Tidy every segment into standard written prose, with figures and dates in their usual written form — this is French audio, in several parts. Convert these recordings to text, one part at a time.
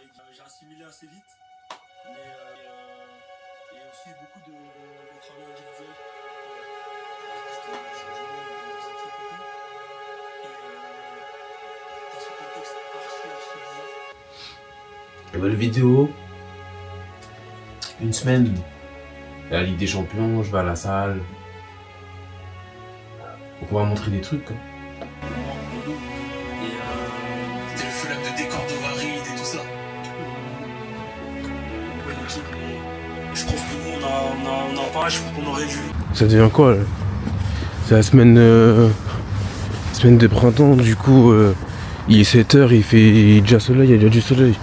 J'ai assimilé assez vite, et aussi beaucoup de travail individuel. Justement, du changement de nos équipes et tout. Dans ce contexte archi bizarre. Nouvelle vidéo. Une semaine. La Ligue des Champions, je vais à la salle. Donc on va montrer des trucs quoi. C'était le fleuve de décor d'Ovaride et tout ça. Je pense que nous on a pas, je pense qu'on aurait dû. Ça devient quoi là? C'est la semaine de printemps, du coup il est 7h, il fait déjà soleil, il y a déjà du soleil.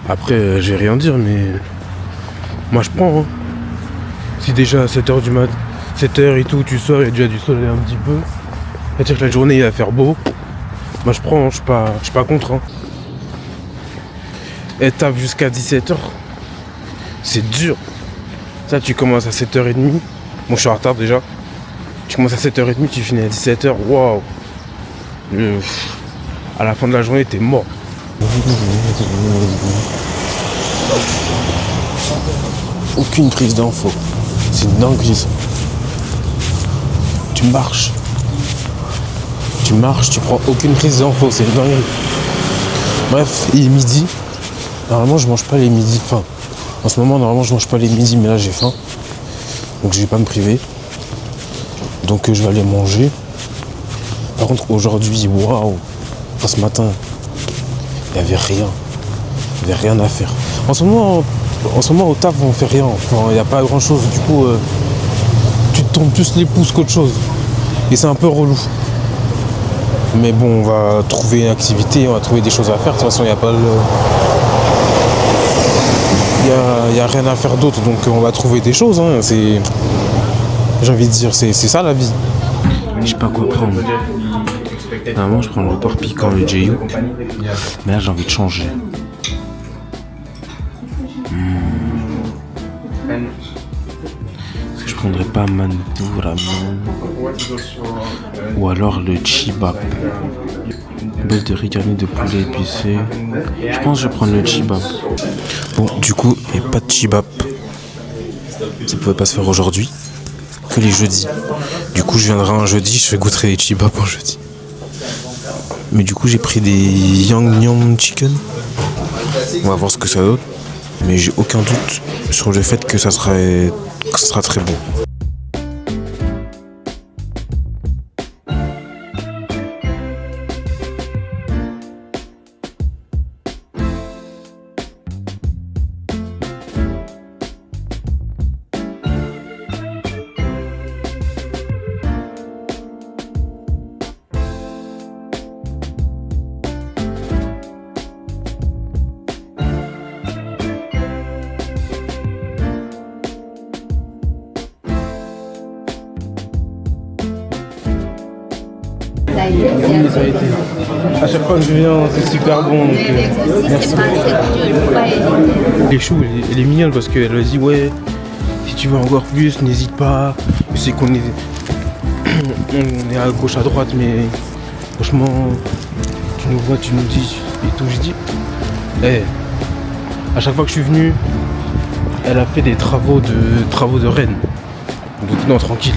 Après je vais rien dire mais moi je prends hein. Si déjà à 7h du mat, 7h et tout, tu sors, il y a déjà du soleil un petit peu. C'est-à-dire que la journée il va faire beau. Moi je prends, je suis pas contre hein. Et tape jusqu'à 17h. C'est dur. Ça tu commences à 7h30. Bon je suis en retard déjà. Tu commences à 7h30, tu finis à 17h. Waouh. À la fin de la journée t'es mort. Aucune prise d'info. C'est une dinguerie ça. Tu marches, tu prends aucune prise d'info, c'est une dinguerie. Bref, il est midi. Normalement je mange pas les midis. Enfin, en ce moment normalement je mange pas les midis, mais là j'ai faim. Donc je vais pas me priver. Donc je vais aller manger. Par contre aujourd'hui, waouh, ce matin, il y avait rien. Il y avait rien à faire. En ce moment au taf on fait rien. Enfin, il n'y a pas grand chose. Du coup, tu te tombes plus les pouces qu'autre chose. Et c'est un peu relou. Mais bon, on va trouver une activité, on va trouver des choses à faire. De toute façon, il n'y a pas il y a rien à faire d'autre, donc on va trouver des choses. Hein. J'ai envie de dire, c'est ça la vie. Je sais pas quoi prendre. Normalement, je prends le porc piquant, le JU. Mais là, j'ai envie de changer. Est-ce que je prendrais pas Mantou Ramen ou alors le Chibap? Base de riz garni de poulet épicé. Je pense que je vais prendre le Chibap. Bon, du coup, il n'y a pas de Chibap. Ça pouvait pas se faire aujourd'hui. Que les jeudis. Du coup, je viendrai un jeudi, je vais goûter les Chibap un jeudi. Mais du coup, j'ai pris des Yang Nyam Chicken. On va voir ce que ça donne. Mais j'ai aucun doute sur le fait que ça sera très bon. Ça a été. À chaque fois que je viens, c'est super bon. Donc, merci. Les choux, elle est mignonne parce qu'elle a dit ouais, si tu veux encore plus, n'hésite pas. Je sais qu'on est, on est à gauche, à droite, mais franchement, tu nous vois, tu nous dis et tout. Je dis, à chaque fois que je suis venu, elle a fait des travaux de reine. Donc non, tranquille.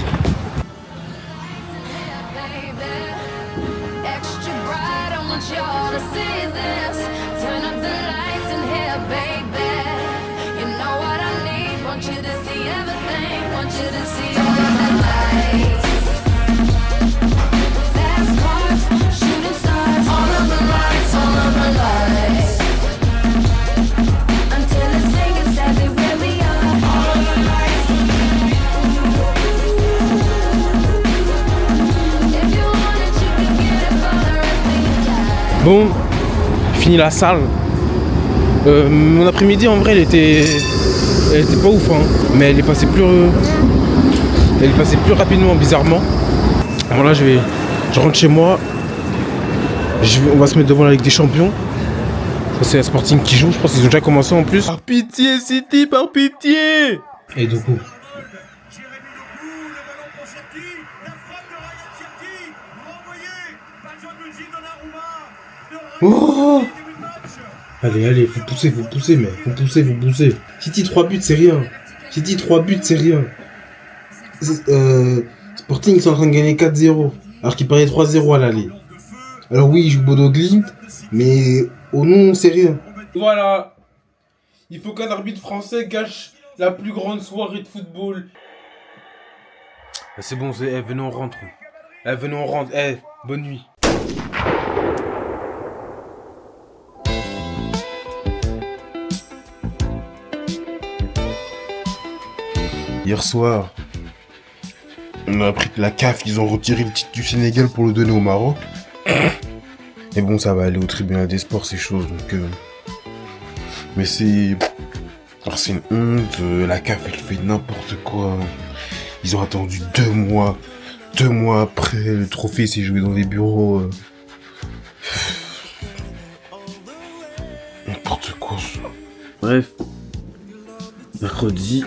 Bon, fini la salle. Mon après-midi en vrai elle était pas ouf hein, mais elle est passée plus rapidement bizarrement. Alors là je rentre chez moi. On va se mettre devant la Ligue des Champions. Ça c'est la Sporting qui joue, je pense qu'ils ont déjà commencé en plus. Par pitié City, par pitié. Et du coup oh, Allez, allez, faut pousser, mais faut pousser. City 3 buts, c'est rien. City 3 buts, c'est rien. Sporting, ils sont en train de gagner 4-0, alors qu'ils prenaient 3-0 à l'aller. Alors oui, ils jouent Bodo Glimt, mais au nom, c'est rien. Voilà. Il faut qu'un arbitre français gâche la plus grande soirée de football. C'est bon, venez, on rentre. Venez, on rentre. Bonne nuit. Hier soir, on a appris que la CAF, ils ont retiré le titre du Sénégal pour le donner au Maroc. Et bon, ça va aller au tribunal des sports, ces choses, donc... Mais c'est... Alors c'est une honte, la CAF, elle fait n'importe quoi. Ils ont attendu 2 mois. 2 mois après, le trophée s'est joué dans des bureaux. N'importe quoi. Bref. Mercredi.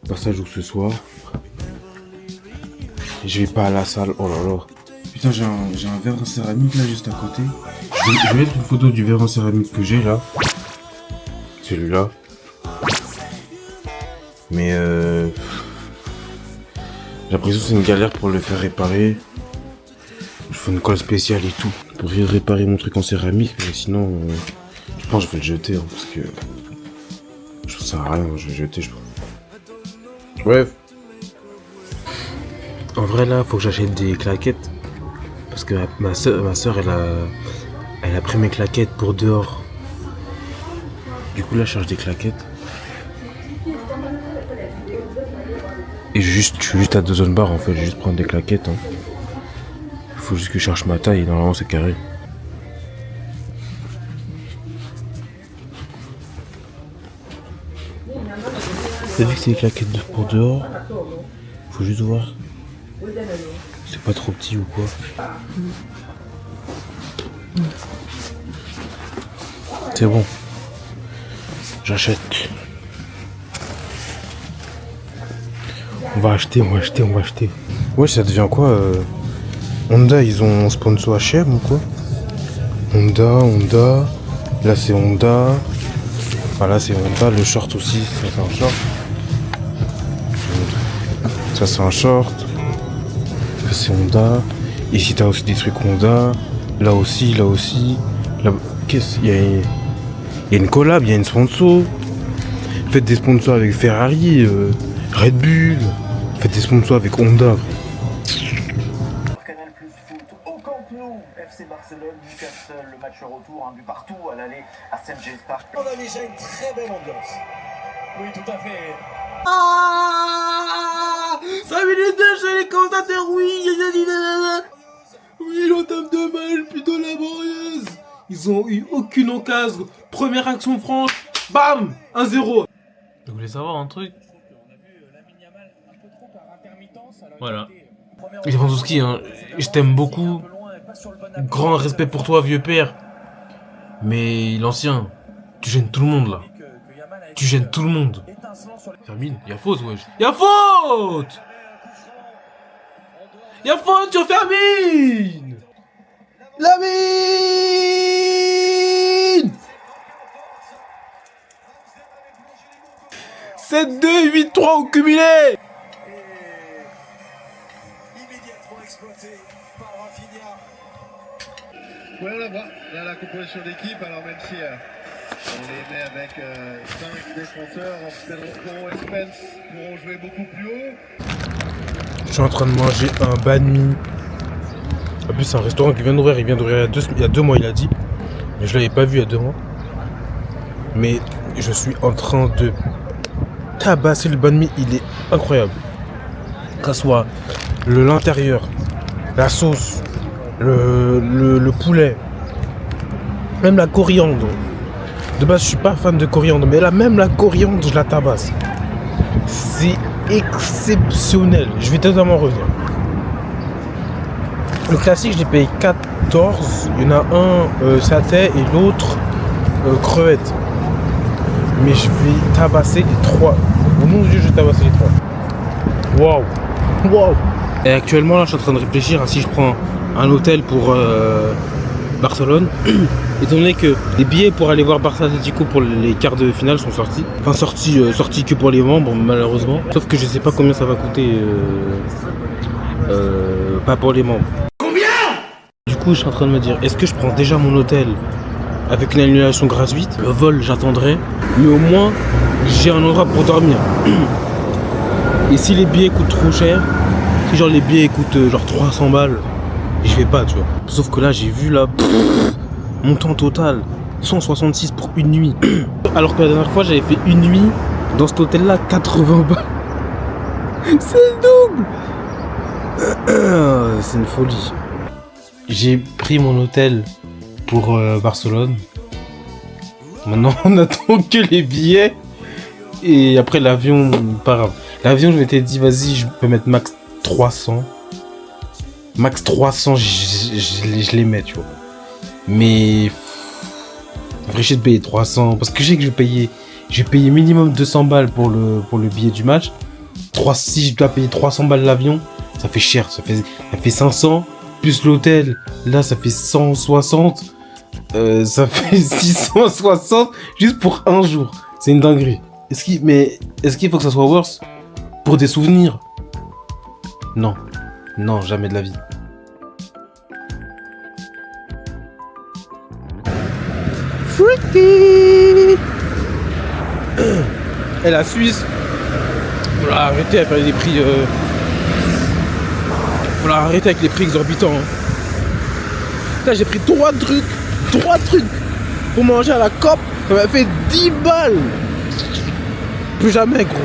Barça joue ce soir. Je vais pas à la salle, oh là là. Putain, j'ai un verre en céramique là juste à côté. Je vais mettre une photo du verre en céramique que j'ai là. Celui-là. Mais j'ai l'impression que c'est une galère pour le faire réparer. Je fais une colle spéciale et tout pour réparer mon truc en céramique, mais sinon je pense que je vais le jeter hein, parce que je trouve ça à rien, je vais le jeter je pense. Bref. En vrai là faut que j'achète des claquettes parce que ma soeur elle a pris mes claquettes pour dehors. Du coup là je cherche des claquettes. Et je suis juste à 2 zones barres en fait, je vais juste prendre des claquettes. Hein. Faut juste que je cherche ma taille, normalement c'est carré. T'as vu que c'est des claquettes pour dehors? Faut juste voir. C'est pas trop petit ou quoi? C'est bon. J'achète. On va acheter. Ouais, ça devient quoi Honda, ils ont sponsor H&M ou quoi? Honda. Là c'est Honda. Enfin là c'est Honda, le short aussi, ça c'est un short. Ça c'est un short. Ça c'est Honda. Ici t'as aussi des trucs Honda. Là aussi. Là... Qu'est-ce qu'il y a? Il y a une collab, il y a une sponsor. Faites des sponsors avec Ferrari, Red Bull. Faites des sponsors avec Honda. Canal Plus Foot au Camp Nou, FC Barcelone, Newcastle, le match retour, un but partout à l'aller à St. James Park. On a déjà une très belle ambiance. Oui, tout à fait. 5 minutes de jeu, les commentateurs, oui, l'entame de match plutôt laborieuse. Ils ont eu aucune occasion. Première action franche, bam, 1-0. Vous voulez savoir un truc? Voilà. Lewandowski, hein, je t'aime beaucoup. Grand respect pour toi, vieux père. Mais l'ancien, tu gênes tout le monde là. Tu gênes tout le monde. Fermine, y'a faute, wesh. Y'a faute! Y'a faute sur Fermine! Lamine! 7-2, 8-3 au cumulé! Immédiatement exploité par Rafinha. Voilà, on voit là la composition d'équipe, alors même si on les met avec 5 défenseurs, Pedro et Spence pourront jouer beaucoup plus haut. Je suis en train de manger un banh mi. En plus c'est un restaurant qui vient d'ouvrir, il y a 2 mois il a dit. Mais je l'avais pas vu il y a 2 mois. Mais je suis en train de tabasser le banh mi, il est incroyable. Que ce soit l'intérieur, la sauce, le poulet, même la coriandre. De base je suis pas fan de coriandre, mais là même la coriandre je la tabasse. C'est exceptionnel, je vais totalement revenir. Le classique je l'ai payé 14, il y en a un satay et l'autre crevette. Mais je vais tabasser les 3. Au nom de Dieu je vais tabasser les 3. Waouh. Et actuellement là je suis en train de réfléchir à si je prends un hôtel pour Barcelone. Étant donné que les billets pour aller voir Barça Atlético pour les quarts de finale sont sortis. Enfin sortis que pour les membres malheureusement. Sauf que je sais pas combien ça va coûter. Pas pour les membres. Combien? Du coup je suis en train de me dire, est-ce que je prends déjà mon hôtel avec une annulation gratuite? Le vol j'attendrai. Mais au moins j'ai un endroit pour dormir. Et si les billets coûtent trop cher, si genre les billets coûtent genre 300 balles, je vais pas, tu vois. Sauf que là, j'ai vu là, montant total, 166 pour une nuit. Alors que la dernière fois, j'avais fait une nuit dans cet hôtel-là, 80 balles. C'est le double. C'est une folie. J'ai pris mon hôtel pour Barcelone. Maintenant, on attend que les billets. Et après l'avion, pas grave. L'avion, je m'étais dit, vas-y, je peux mettre max 300. Max 300, je les mets, tu vois. Mais en vrai, j'ai de payer 300 parce que je sais que je vais payer minimum 200 balles pour le billet du match. Si je dois payer 300 balles l'avion, ça fait cher. Ça fait 500 plus l'hôtel. Là, ça fait 160. Ça fait 660 juste pour un jour. C'est une dinguerie. Est-ce qu'il faut que ça soit worse pour des souvenirs? Non. Non, jamais de la vie. Freaky. Et la Suisse, faut la arrêter à faire des prix. Faut la arrêter avec les prix exorbitants. Hein. Là, j'ai pris 3 trucs pour manger à la COP. Ça m'a fait 10 balles. Plus jamais, gros.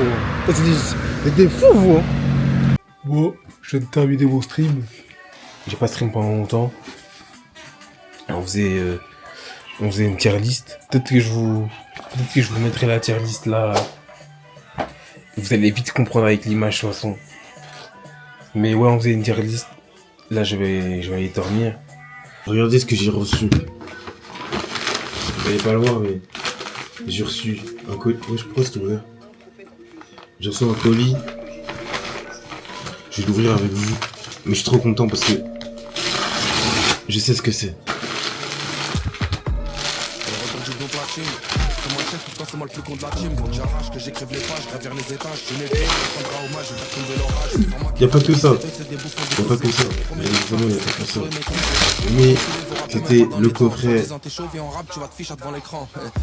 C'est des fous, vous. Hein. Bon, je viens de terminer mon stream. J'ai pas stream pendant longtemps. On faisait une tier list. Peut-être que je vous mettrai la tier list là. Vous allez vite comprendre avec l'image de toute façon. Mais ouais, on faisait une tier list. Là, je vais aller dormir. Regardez ce que j'ai reçu. Vous allez pas le voir, mais j'ai reçu un colis. Ouais, je pourrais c'est ouvert. J'ai reçu un colis. Je vais l'ouvrir avec vous. Mais je suis trop content parce que je sais ce que c'est. Y a pas que ça. Mais c'était le coffret.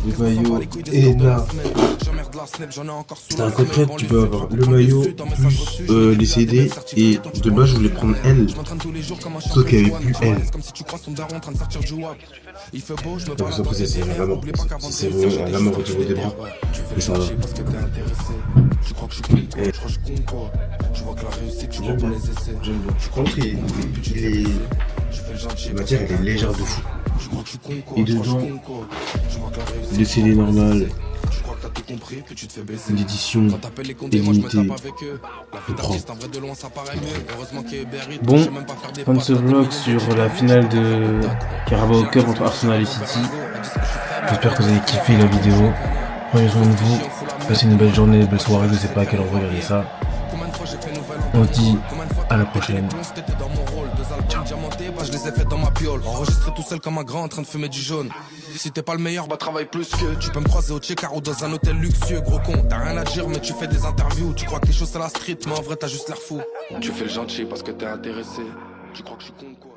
Le maillot et là. C'est un coffret, tu peux avoir le maillot plus les CD. Et de base, je voulais prendre L. Sauf qu'il n'y avait plus L. Donc, ça après, c'est la mort. C'est la mort au niveau des bras. Mais ça va. J'aime bien. Par contre, la matière elle est légère de fou. Et dedans, le CD normal, l'édition illimitée, je prends. Bon, fin de ce vlog sur la finale de Carabao Cup entre Arsenal et City. J'espère que vous avez kiffé la vidéo. Prenez soin de vous, passez une belle journée, une belle soirée, je sais pas à quelle heure vous regardez ça. On se dit à la prochaine. Je les ai fait dans ma piole, enregistré tout seul comme un grand en train de fumer du jaune. Si t'es pas le meilleur, bah travaille plus que. Tu peux me croiser au Checker ou dans un hôtel luxueux, gros con. T'as rien à dire, mais tu fais des interviews. Tu crois que les choses c'est la street, mais en vrai t'as juste l'air fou. Tu fais le gentil parce que t'es intéressé. Tu crois que je suis con quoi?